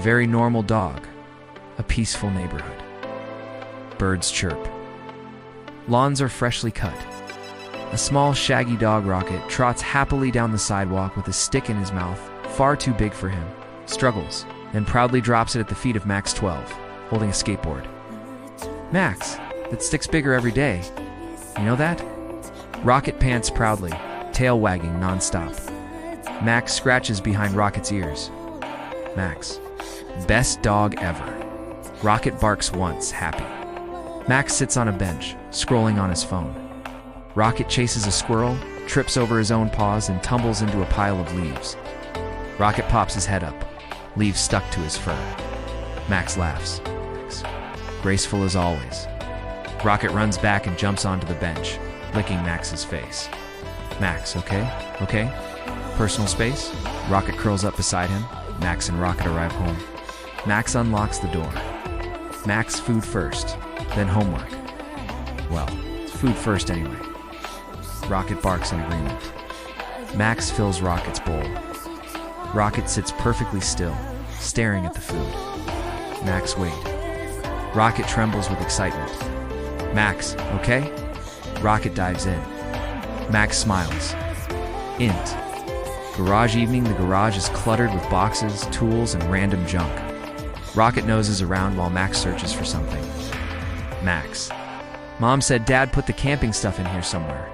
very normal dog. A peaceful neighborhood. Birds chirp. Lawns are freshly cut. A small, shaggy dog, Rocket, trots happily down the sidewalk with a stick in his mouth, far too big for him, struggles, then proudly drops it at the feet of Max 12, holding a skateboard. Max, that stick's bigger every day. You know that? Rocket pants proudly, tail wagging nonstop. Max scratches behind Rocket's ears. Max, best dog ever. Rocket barks once, happy. Max sits on a bench, scrolling on his phone. Rocket chases a squirrel, trips over his own paws, and tumbles into a pile of leaves. Rocket pops his head up, leaves stuck to his fur. Max laughs. Max, graceful as always. Rocket runs back and jumps onto the bench, licking Max's face. Max, okay? Okay? Personal space? Rocket curls up beside him. Max and Rocket arrive home. Max unlocks the door. Max, food first, then homework. Well, it's food first anyway. Rocket barks in agreement. Max fills Rocket's bowl. Rocket sits perfectly still, staring at the food. Max, wait. Rocket trembles with excitement. Max, okay? Rocket dives in. Max smiles. Int. Garage evening. The garage is cluttered with boxes, tools, and random junk. Rocket noses around while Max searches for something. Max. Mom said Dad put the camping stuff in here somewhere.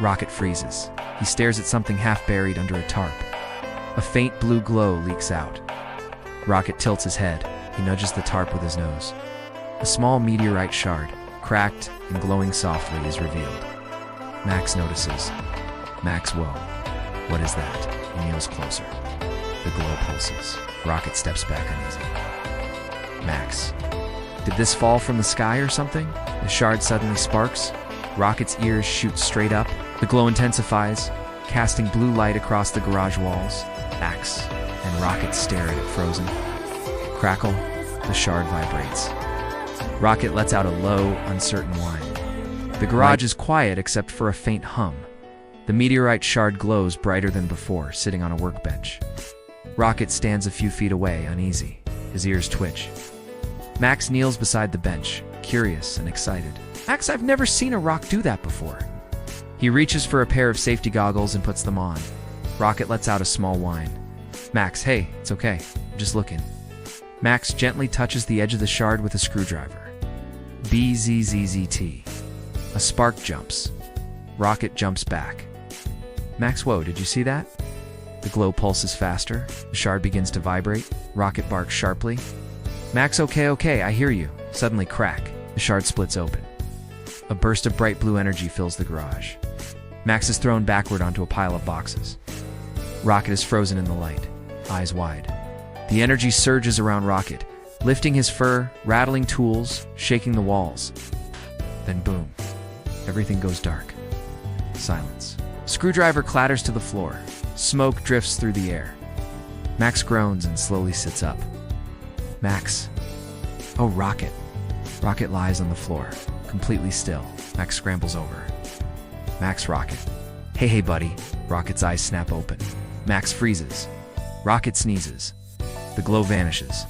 Rocket freezes. He stares at something half buried under a tarp. A faint blue glow leaks out. Rocket tilts his head. He nudges the tarp with his nose. A small meteorite shard, cracked and glowing softly, is revealed. Max notices. Max, whoa. What is that? He kneels closer. The glow pulses. Rocket steps back uneasy. Max. Did this fall from the sky or something? The shard suddenly sparks. Rocket's ears shoot straight up. The glow intensifies, casting blue light across the garage walls. Max and Rocket stare at it frozen. Crackle, the shard vibrates. Rocket lets out a low, uncertain whine. The garage is quiet except for a faint hum. The meteorite shard glows brighter than before, sitting on a workbench. Rocket stands a few feet away, uneasy. His ears twitch. Max kneels beside the bench, curious and excited. Max, I've never seen a rock do that before. He reaches for a pair of safety goggles and puts them on. Rocket lets out a small whine. Max, hey, it's okay. I'm just looking. Max gently touches the edge of the shard with a screwdriver. BZZZT. A spark jumps. Rocket jumps back. Max, whoa, did you see that? The glow pulses faster. The shard begins to vibrate. Rocket barks sharply. Max, okay, I hear you. Suddenly crack. The shard splits open. A burst of bright blue energy fills the garage. Max is thrown backward onto a pile of boxes. Rocket is frozen in the light, eyes wide. The energy surges around Rocket, lifting his fur, rattling tools, shaking the walls. Then boom, everything goes dark. Silence. Screwdriver clatters to the floor. Smoke drifts through the air. Max groans and slowly sits up. Max. Oh, Rocket. Rocket lies on the floor, completely still. Max scrambles over. Max, Rocket. Hey, buddy. Rocket's eyes snap open. Max freezes. Rocket sneezes. The glow vanishes.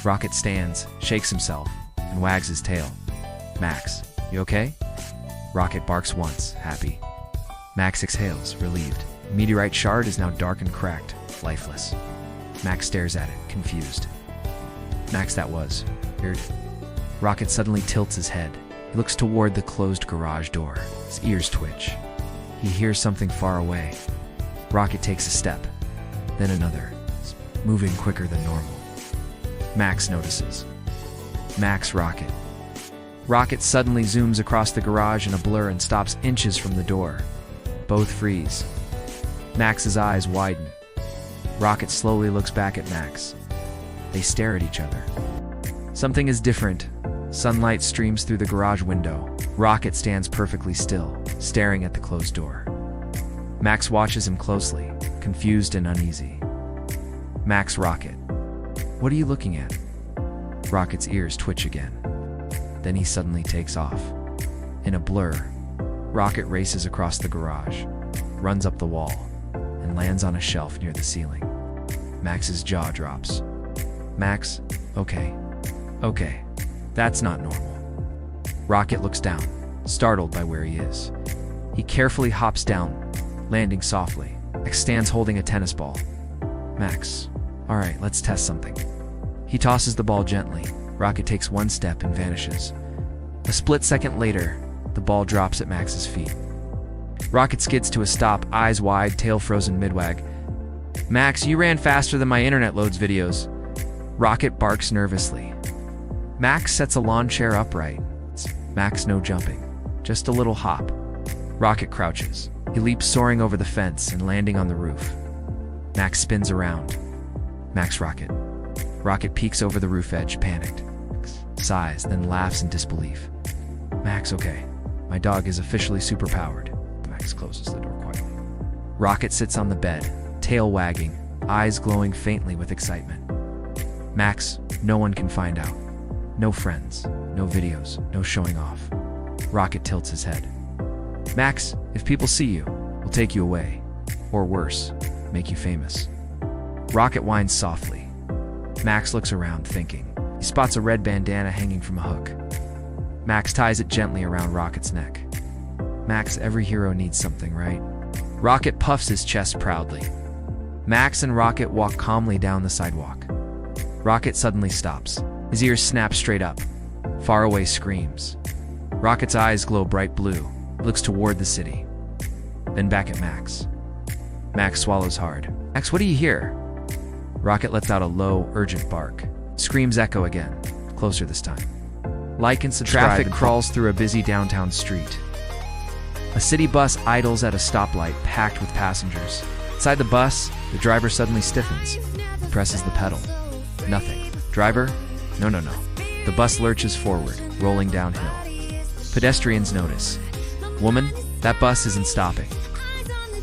Rocket stands, shakes himself, and wags his tail. Max, you okay? Rocket barks once, happy. Max exhales, relieved. The meteorite shard is now dark and cracked, lifeless. Max stares at it, confused. Max, that was weird. Rocket suddenly tilts his head. He looks toward the closed garage door. His ears twitch. He hears something far away. Rocket takes a step, then another, moving quicker than normal. Max notices. Max, Rocket. Rocket suddenly zooms across the garage in a blur and stops inches from the door. Both freeze. Max's eyes widen. Rocket slowly looks back at Max. They stare at each other. Something is different. Sunlight streams through the garage window. Rocket stands perfectly still, staring at the closed door. Max watches him closely, confused and uneasy. Max, Rocket. What are you looking at? Rocket's ears twitch again. Then he suddenly takes off. In a blur, Rocket races across the garage, runs up the wall, and lands on a shelf near the ceiling. Max's jaw drops. Max, okay. Okay. That's not normal. Rocket looks down, startled by where he is. He carefully hops down, landing softly. Max stands holding a tennis ball. Max, all right, let's test something. He tosses the ball gently. Rocket takes one step and vanishes. A split second later, the ball drops at Max's feet. Rocket skids to a stop, eyes wide, tail frozen mid-wag. Max, you ran faster than my internet loads videos. Rocket barks nervously. Max sets a lawn chair upright. Max no jumping, just a little hop. Rocket crouches. He leaps soaring over the fence and landing on the roof. Max spins around. Max Rocket. Rocket peeks over the roof edge, panicked. Sighs, then laughs in disbelief. Max, okay. My dog is officially superpowered. Max closes the door quietly. Rocket sits on the bed, tail wagging, eyes glowing faintly with excitement. Max, no one can find out. No friends, no videos, no showing off. Rocket tilts his head. Max, if people see you, we'll take you away. Or worse, make you famous. Rocket whines softly. Max looks around, thinking. He spots a red bandana hanging from a hook. Max ties it gently around Rocket's neck. Max, every hero needs something, right? Rocket puffs his chest proudly. Max and Rocket walk calmly down the sidewalk. Rocket suddenly stops. His ears snap straight up. Far away screams. Rocket's eyes glow bright blue. He looks toward the city. Then back at Max. Max swallows hard. Max, what do you hear? Rocket lets out a low, urgent bark. Screams echo again, closer this time. Like and subscribe. Traffic crawls through a busy downtown street. A city bus idles at a stoplight, packed with passengers. Inside the bus, the driver suddenly stiffens. He presses the pedal. Nothing. Driver? No. The bus lurches forward, rolling downhill. Pedestrians notice. Woman, that bus isn't stopping.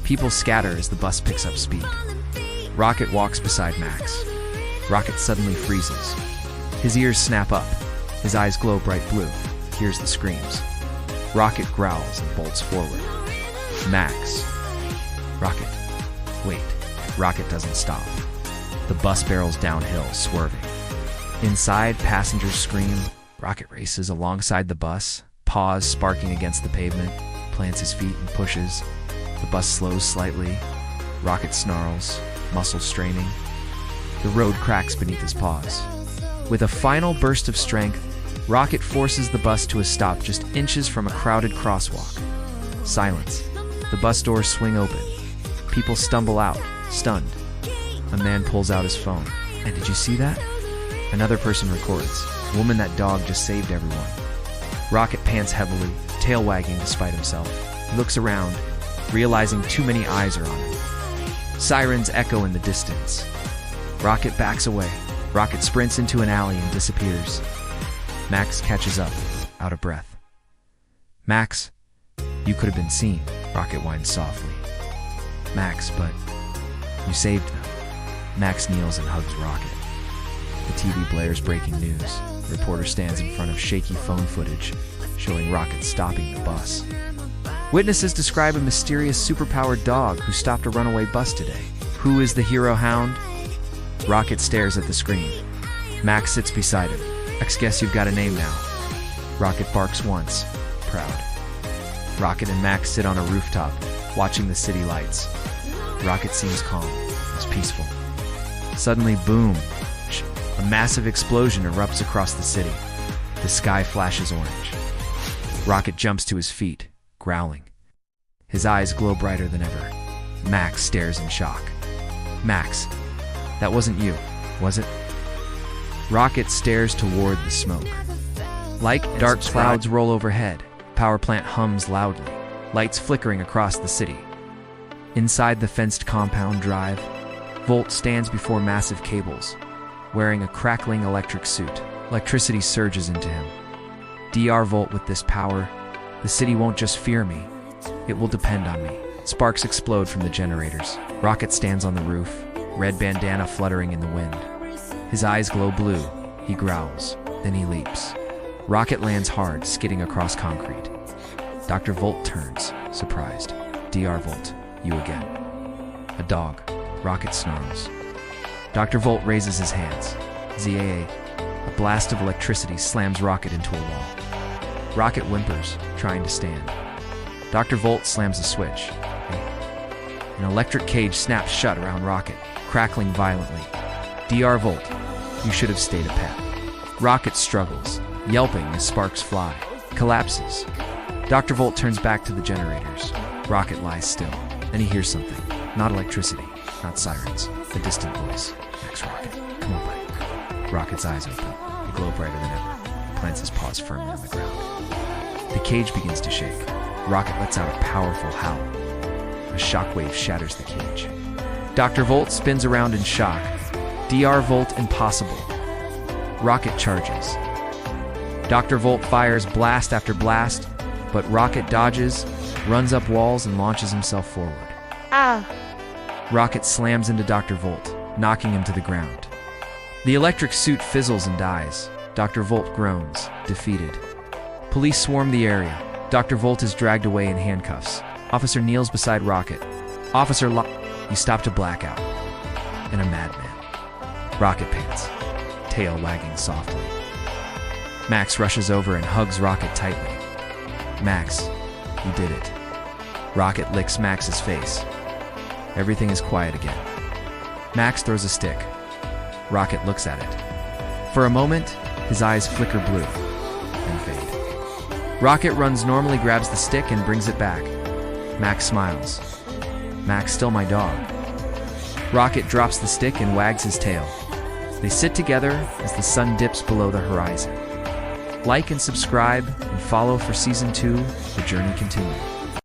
People scatter as the bus picks up speed. Rocket walks beside Max. Rocket suddenly freezes. His ears snap up. His eyes glow bright blue. Hears the screams. Rocket growls and bolts forward. Max. Rocket. Wait. Rocket doesn't stop. The bus barrels downhill, swerving. Inside, passengers scream. Rocket races alongside the bus, paws sparking against the pavement, plants his feet and pushes. The bus slows slightly. Rocket snarls, muscles straining. The road cracks beneath his paws. With a final burst of strength, Rocket forces the bus to a stop just inches from a crowded crosswalk. Silence. The bus doors swing open. People stumble out, stunned. A man pulls out his phone. And did you see that? Another person records. Woman, that dog just saved everyone. Rocket pants heavily, tail wagging despite himself. He looks around, realizing too many eyes are on him. Sirens echo in the distance. Rocket backs away. Rocket sprints into an alley and disappears. Max catches up, out of breath. Max, you could have been seen, Rocket whines softly. Max, but you saved them. Max kneels and hugs Rocket. The TV blares breaking news. The reporter stands in front of shaky phone footage, showing Rocket stopping the bus. Witnesses describe a mysterious superpowered dog who stopped a runaway bus today. Who is the Hero Hound? Rocket stares at the screen. Max sits beside him. Max, guess you've got a name now. Rocket barks once, proud. Rocket and Max sit on a rooftop, watching the city lights. Rocket seems calm, as peaceful. Suddenly, boom! A massive explosion erupts across the city. The sky flashes orange. Rocket jumps to his feet, growling. His eyes glow brighter than ever. Max stares in shock. Max, that wasn't you, was it? Rocket stares toward the smoke. Like dark clouds roll overhead, power plant hums loudly, lights flickering across the city. Inside the fenced compound drive, Volt stands before massive cables, wearing a crackling electric suit. Electricity surges into him. Dr. Volt, with this power, the city won't just fear me, it will depend on me. Sparks explode from the generators. Rocket stands on the roof, red bandana fluttering in the wind. His eyes glow blue. He growls. Then he leaps. Rocket lands hard, skidding across concrete. Dr. Volt turns, surprised. Dr. Volt, you again. A dog. Rocket snarls. Dr. Volt raises his hands. ZAA. A blast of electricity slams Rocket into a wall. Rocket whimpers, trying to stand. Dr. Volt slams a switch. An electric cage snaps shut around Rocket, crackling violently. Dr. Volt, you should have stayed a pet. Rocket struggles, yelping as sparks fly. Collapses. Dr. Volt turns back to the generators. Rocket lies still. Then he hears something. Not electricity, not sirens. A distant voice. Max Rocket, come on, buddy. Rocket's eyes open. They glow brighter than ever. He plants his paws firmly on the ground. The cage begins to shake. Rocket lets out a powerful howl. A shockwave shatters the cage. Dr. Volt spins around in shock. Dr. Volt impossible. Rocket charges. Dr. Volt fires blast after blast, but Rocket dodges, runs up walls, and launches himself forward. Ah! Rocket slams into Dr. Volt, knocking him to the ground. The electric suit fizzles and dies. Dr. Volt groans, defeated. Police swarm the area. Dr. Volt is dragged away in handcuffs. Officer kneels beside Rocket. Officer You stopped a blackout. And a madman. Rocket pants, tail wagging softly. Max rushes over and hugs Rocket tightly. Max, you did it. Rocket licks Max's face. Everything is quiet again. Max throws a stick. Rocket looks at it. For a moment, his eyes flicker blue, then fade. Rocket runs normally, grabs the stick, and brings it back. Max smiles. Max, still my dog. Rocket drops the stick and wags his tail. They sit together as the sun dips below the horizon. Like and subscribe and follow for Season 2. The journey continues.